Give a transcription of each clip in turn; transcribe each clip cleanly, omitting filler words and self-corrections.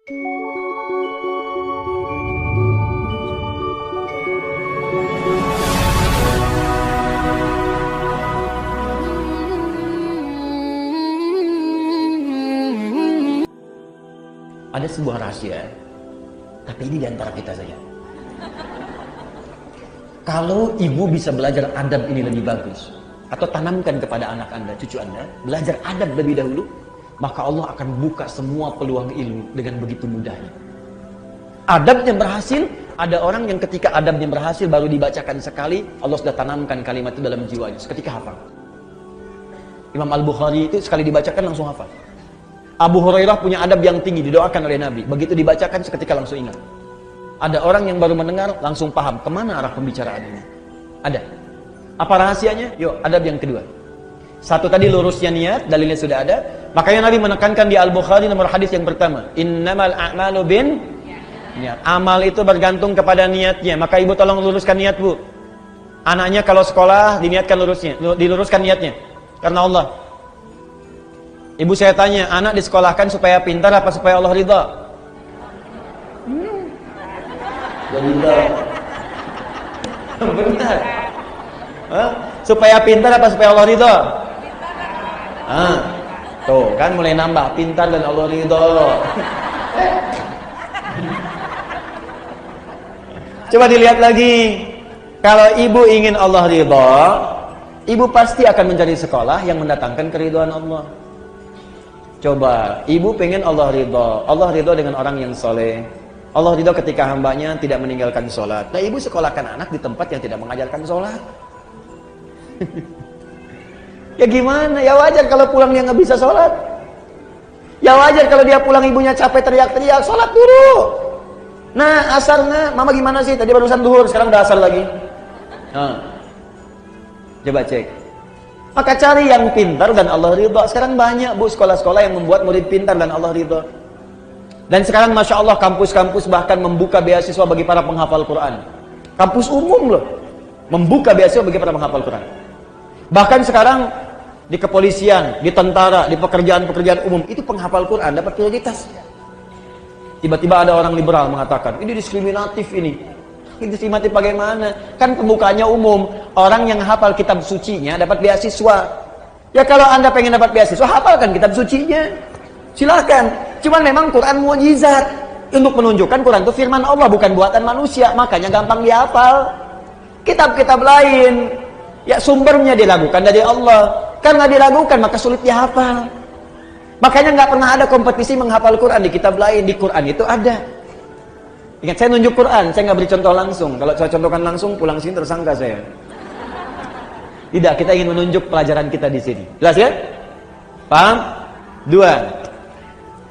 Ada sebuah rahasia, tapi ini diantara kita saja. Kalau ibu bisa belajar adab ini lebih bagus, atau tanamkan kepada anak anda, cucu anda, belajar adab lebih dahulu, maka Allah akan buka semua peluang ilmu dengan begitu mudahnya. Adabnya berhasil, ada orang yang ketika adabnya berhasil baru dibacakan sekali, Allah sudah tanamkan kalimat itu dalam jiwanya, seketika hafal. Imam Al-Bukhari itu sekali dibacakan langsung hafal. Abu Hurairah punya adab yang tinggi, didoakan oleh Nabi. Begitu dibacakan seketika langsung ingat. Ada orang yang baru mendengar langsung paham kemana arah pembicaraan ini. Ada. Apa rahasianya? Yuk, adab yang kedua. Satu tadi lurusnya niat, dalilnya sudah ada. Makanya Nabi menekankan di Al-Bukhari nomor hadis yang pertama, innamal a'malu bin niat. Amal itu bergantung kepada niatnya. Maka ibu tolong luruskan niat, Bu. Anaknya kalau sekolah diniatkan lurusnya, diluruskan niatnya. Karena Allah. Ibu saya tanya, anak disekolahkan supaya pintar apa supaya Allah ridha? Ridha. Benar. Supaya pintar apa supaya Allah ridha? Tuh kan mulai nambah, pintar dan Allah ridha. Coba dilihat lagi. Kalau ibu ingin Allah ridha, ibu pasti akan mencari sekolah yang mendatangkan keridhaan Allah. Coba, ibu pengen Allah ridha. Allah ridha dengan orang yang soleh. Allah ridha ketika hambanya tidak meninggalkan sholat. Nah, ibu sekolahkan anak di tempat yang tidak mengajarkan sholat. Ya gimana? Ya wajar kalau pulang dia nggak bisa sholat. Ya wajar kalau dia pulang ibunya capek teriak-teriak, sholat dulu. Nah, asarnya, mama gimana sih? Tadi barusan duhur, sekarang udah asar lagi. Coba cek. Maka cari yang pintar dan Allah ridha. Sekarang banyak, Bu, sekolah-sekolah yang membuat murid pintar dan Allah ridha. Dan sekarang Masya Allah kampus-kampus bahkan membuka beasiswa bagi para penghafal Quran. Kampus umum loh, membuka beasiswa bagi para penghafal Quran. Bahkan sekarang di kepolisian, di tentara, di pekerjaan-pekerjaan umum, itu penghafal Quran dapat prioritas. Tiba-tiba ada orang liberal mengatakan, ini diskriminatif ini. Diskriminatif bagaimana? Kan pembukanya umum. Orang yang hafal kitab sucinya dapat beasiswa. Ya kalau anda pengen dapat beasiswa, hafalkan kitab sucinya. Silakan. Cuman memang Quran mukjizat. Untuk menunjukkan Quran itu firman Allah, bukan buatan manusia. Makanya gampang dihafal. Kitab-kitab lain, ya sumbernya diragukan dari Allah. Karena diragukan, maka sulit dihafal. Makanya nggak pernah ada kompetisi menghafal Quran di kitab lain. Di Quran itu ada. Ingat, saya nunjuk Quran, saya nggak beri contoh langsung. Kalau saya contohkan langsung, pulang sini tersangka saya. Tidak, kita ingin menunjuk pelajaran kita di sini. Jelas ya? Paham? Dua.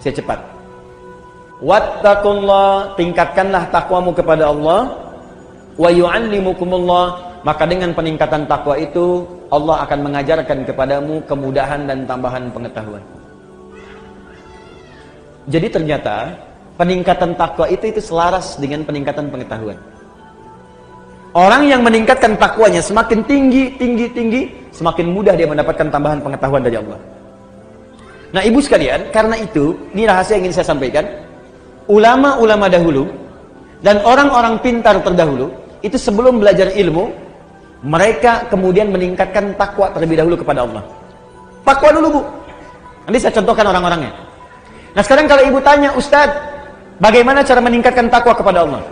Saya cepat. Wattaqullah, tingkatkanlah takwamu kepada Allah. Wa yu'allimukumullah, maka dengan peningkatan takwa itu Allah akan mengajarkan kepadamu kemudahan dan tambahan pengetahuan. Jadi ternyata peningkatan takwa itu selaras dengan peningkatan pengetahuan. Orang yang meningkatkan takwanya semakin tinggi, semakin mudah dia mendapatkan tambahan pengetahuan dari Allah. Nah, ibu sekalian, karena itu, ini rahasia yang ingin saya sampaikan. Ulama-ulama dahulu dan orang-orang pintar terdahulu, itu sebelum belajar ilmu, mereka kemudian meningkatkan takwa terlebih dahulu kepada Allah. Takwa dulu, Bu. Nanti saya contohkan orang-orangnya. Nah, sekarang kalau ibu tanya, Ustadz, bagaimana cara meningkatkan takwa kepada Allah?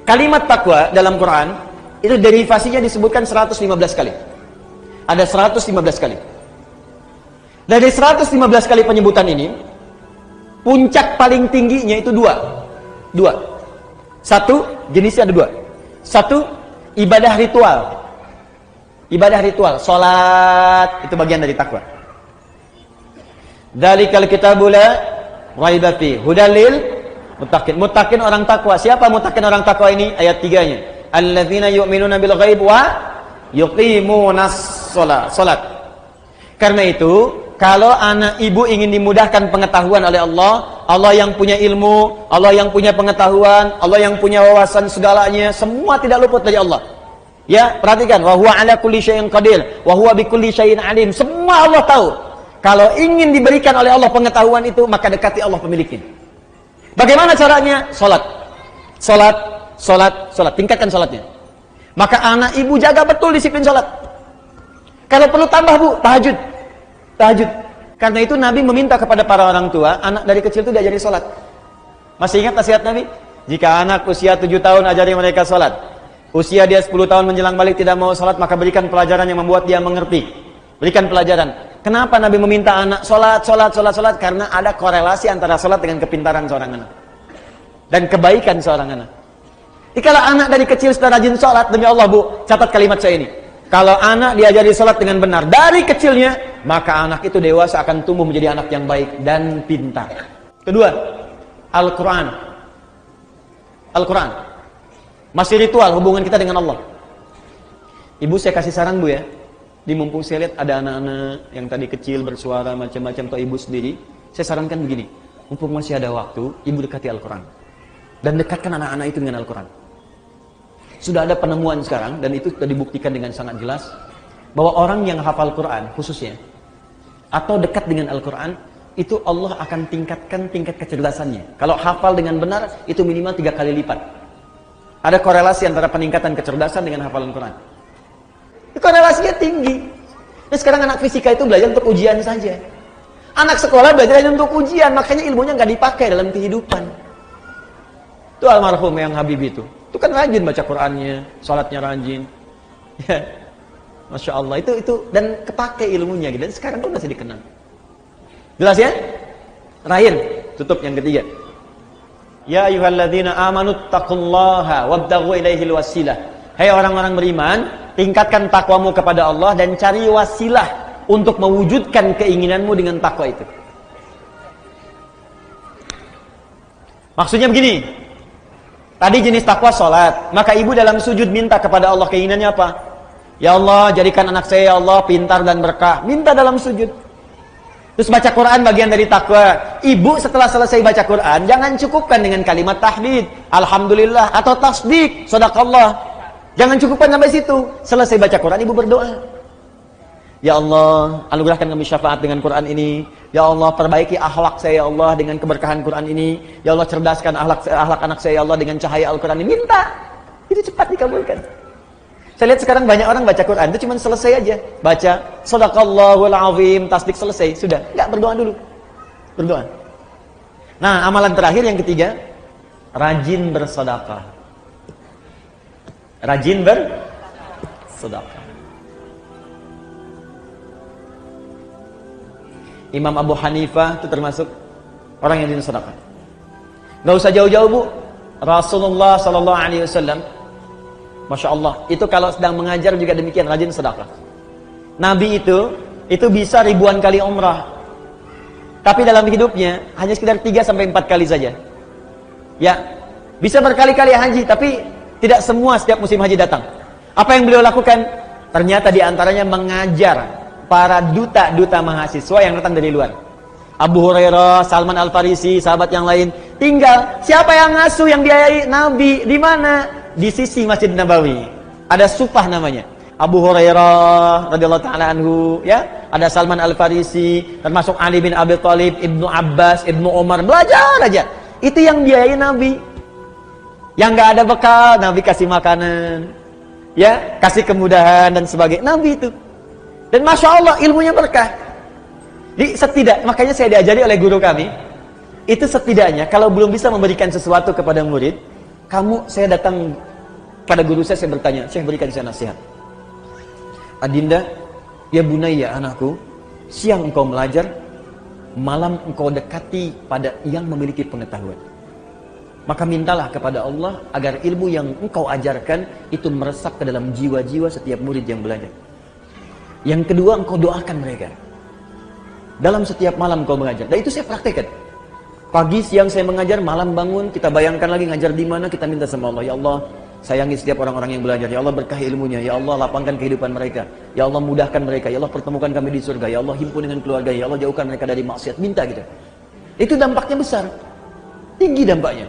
Kalimat takwa dalam Quran itu derivasinya disebutkan 115 kali. Ada 115 kali. Dari 115 kali penyebutan ini, puncak paling tingginya itu dua. Satu, jenisnya ada dua. Satu, ibadah ritual. Ibadah ritual, sholat, itu bagian dari takwa. Dzalikal kitabul la raiba fi hudal lil muttaqin. Muttaqin orang takwa. Siapa muttaqin orang takwa ini? Ayat 3-nya. Alladzina yu'minuna bil ghaib wa yuqimunas shalah. Karena itu, kalau anak ibu ingin dimudahkan pengetahuan oleh Allah, Allah yang punya ilmu, Allah yang punya pengetahuan, Allah yang punya wawasan segalanya, semua tidak luput dari Allah. Ya, perhatikan, wa huwa ala kulli syai'in qadir, wa huwa bikulli syai'in alim. Semua Allah tahu. Kalau ingin diberikan oleh Allah pengetahuan itu, maka dekati Allah pemiliknya. Bagaimana caranya? Salat. Salat, salat, salat. Tingkatkan salatnya. Maka anak ibu jaga betul disiplin salat. Kalau perlu tambah bu, tahajud. Tahajud. Karena itu Nabi meminta kepada para orang tua, anak dari kecil itu diajari salat. Masih ingat nasihat Nabi? Jika anak usia 7 tahun ajari mereka salat. Usia dia 10 tahun menjelang balik tidak mau salat, maka berikan pelajaran yang membuat dia mengerti. Berikan pelajaran. Kenapa Nabi meminta anak salat, salat, salat, salat? Karena ada korelasi antara salat dengan kepintaran seorang anak. Dan kebaikan seorang anak. Jadi kalau anak dari kecil sudah rajin salat, demi Allah bu, catat kalimat saya ini. Kalau anak diajari salat dengan benar dari kecilnya, maka anak itu dewasa akan tumbuh menjadi anak yang baik dan pintar. Kedua, Al-Quran. Al-Quran. Masih ritual hubungan kita dengan Allah. Ibu saya kasih saran bu ya. Di mumpung saya lihat ada anak-anak yang tadi kecil bersuara macam-macam atau ibu sendiri. Saya sarankan begini. Mumpung masih ada waktu, ibu dekati Al-Quran. Dan dekatkan anak-anak itu dengan Al-Quran. Sudah ada penemuan sekarang, dan itu sudah dibuktikan dengan sangat jelas, bahwa orang yang hafal Quran khususnya, atau dekat dengan Al-Quran, itu Allah akan tingkatkan tingkat kecerdasannya. Kalau hafal dengan benar, itu minimal 3 kali lipat. Ada korelasi antara peningkatan kecerdasan dengan hafalan Quran. Korelasinya tinggi. Nah sekarang anak fisika itu belajar untuk ujian saja. Anak sekolah belajar hanya untuk ujian, makanya ilmunya nggak dipakai dalam kehidupan. Itu almarhum yang Habib itu kan rajin baca Qurannya, sholatnya rajin. Ya, Masya Allah, itu dan kepake ilmunya gitu. Dan sekarang pun masih dikenal. Jelas ya? Terakhir, tutup yang ketiga. Ya ayyuhalladzina amanu taqullaha wabtaghu ilaihil wasilah. Hai orang-orang beriman, tingkatkan takwamu kepada Allah dan cari wasilah untuk mewujudkan keinginanmu dengan takwa itu. Maksudnya begini. Tadi jenis takwa salat, maka ibu dalam sujud minta kepada Allah keinginannya apa? Ya Allah, jadikan anak saya ya Allah pintar dan berkah. Minta dalam sujud. Terus baca Quran bagian dari takwa. Ibu setelah selesai baca Quran, jangan cukupkan dengan kalimat tahmid, alhamdulillah atau tasbih, shadaqallah. Jangan cukupkan sampai situ. Selesai baca Quran, ibu berdoa. Ya Allah, anugerahkan kami syafaat dengan Quran ini. Ya Allah, perbaiki akhlak saya ya Allah dengan keberkahan Quran ini. Ya Allah, cerdaskan akhlak anak saya ya Allah dengan cahaya Al-Quran ini. Minta. Itu cepat dikabulkan. Saya lihat sekarang banyak orang baca Quran itu cuma selesai aja. Baca shadaqallahul azim, tasbih selesai, sudah. Enggak, berdoa dulu. Berdoa. Nah, amalan terakhir yang ketiga, rajin bersedekah. Rajin bersedekah. Imam Abu Hanifah itu termasuk orang yang rajin sedekah. Gak usah jauh-jauh bu. Rasulullah Sallallahu Alaihi Wasallam, Masya Allah, itu kalau sedang mengajar juga demikian, rajin sedekah. Nabi itu bisa ribuan kali umrah. Tapi dalam hidupnya hanya sekitar 3-4 kali saja. Ya, bisa berkali-kali haji, tapi tidak semua setiap musim haji datang. Apa yang beliau lakukan? Ternyata diantaranya mengajar para duta-duta mahasiswa yang datang dari luar. Abu Hurairah, Salman Al-Farisi, sahabat yang lain. Tinggal siapa yang ngasuh, yang biayai? Nabi. Di mana? Di sisi Masjid Nabawi. Ada Sufah namanya. Abu Hurairah radhiyallahu taala anhu, ya. Ada Salman Al-Farisi, termasuk Ali bin Abi Thalib, Ibnu Abbas, Ibnu Umar, belajar aja. Itu yang biayai Nabi. Yang nggak ada bekal, Nabi kasih makanan. Ya, kasih kemudahan dan sebagainya. Nabi itu. Dan Masya Allah ilmunya berkah. Jadi makanya saya diajari oleh guru kami, itu setidaknya kalau belum bisa memberikan sesuatu kepada murid, saya datang pada guru saya bertanya, saya berikan saya nasihat. Adinda, ya bunayya anakku, siang engkau belajar, malam engkau dekati pada yang memiliki pengetahuan. Maka mintalah kepada Allah agar ilmu yang engkau ajarkan itu meresap ke dalam jiwa-jiwa setiap murid yang belajar. Yang kedua, engkau doakan mereka. Dalam setiap malam engkau mengajar. Dan itu saya praktekkan. Pagi, siang saya mengajar, malam bangun, kita bayangkan lagi ngajar di mana, kita minta sama Allah. Ya Allah, sayangi setiap orang-orang yang belajar. Ya Allah, berkahi ilmunya. Ya Allah, lapangkan kehidupan mereka. Ya Allah, mudahkan mereka. Ya Allah, pertemukan kami di surga. Ya Allah, himpun dengan keluarga. Ya Allah, jauhkan mereka dari maksiat. Minta gitu. Itu dampaknya besar. Tinggi dampaknya.